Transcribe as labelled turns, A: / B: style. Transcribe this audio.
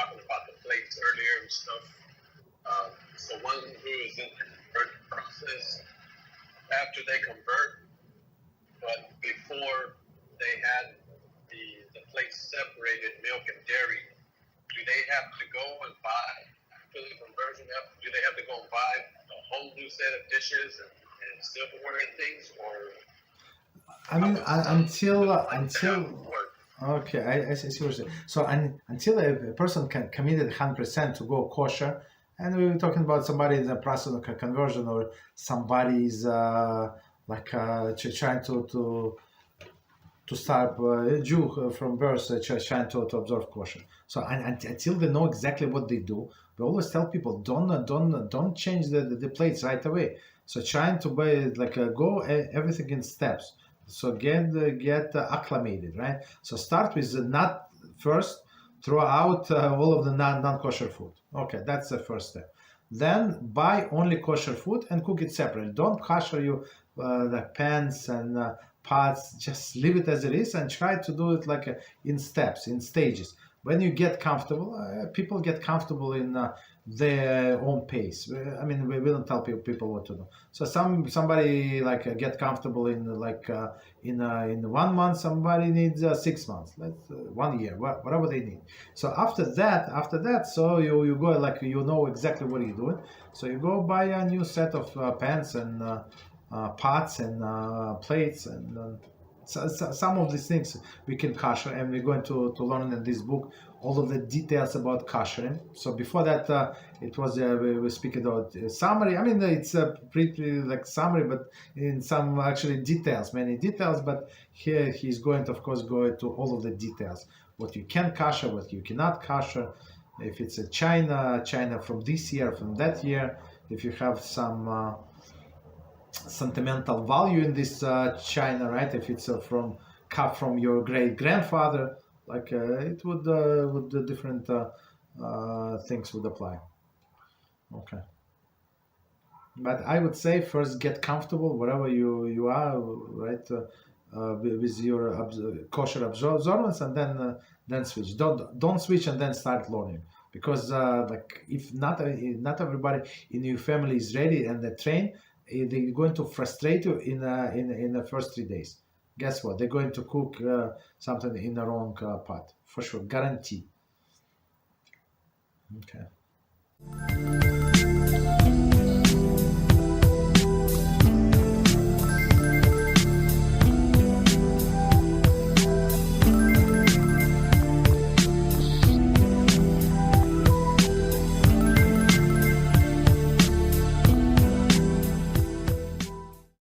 A: talking about the plates earlier and stuff. So one who is in the conversion process, after they convert, but before they had the plates separated, milk and dairy, do they have to go and buy, after the conversion, do they have to go and buy a whole new set of dishes and silverware and things, or?
B: I mean, until okay, I see what you're saying. So until a person can committed 100% to go kosher, and we were talking about somebody in the process of conversion, or somebody's trying to start a Jew from birth, trying to observe kosher. So until they know exactly what they do, we always tell people don't change the plates right away. So trying to go everything in steps. So get acclimated, right? So start with not first throw out all of the non-kosher food. Okay, that's the first step. Then buy only kosher food and cook it separately. Don't kosher the pans and pots. Just leave it as it is and try to do it in steps, in stages. When you get comfortable, people get comfortable in their own pace. I mean, we don't tell people what to do. So somebody get comfortable in in 1 month. Somebody needs 6 months. 1 year, whatever they need. So after that, so you go you know exactly what you're doing. So you go buy a new set of pans and pots and plates and. So some of these things we can kosher, and we're going to learn in this book all of the details about koshering. So before that, it was we speak about summary. I mean, it's a pretty summary, but in some actually details, many details. But here he's going to, of course, go into all of the details: what you can kosher, what you cannot kosher. If it's a China from this year, from that year. If you have some sentimental value in this china, right? If it's cut from your great grandfather, it would the different things would apply. Okay, but I would say first get comfortable wherever you are, right? With your kosher observance, and then switch. Don't switch and then start learning, because if not everybody in your family is ready and they're trained, they're going to frustrate you in the first 3 days. Guess what? They're going to cook something in the wrong pot, for sure, guarantee. Okay.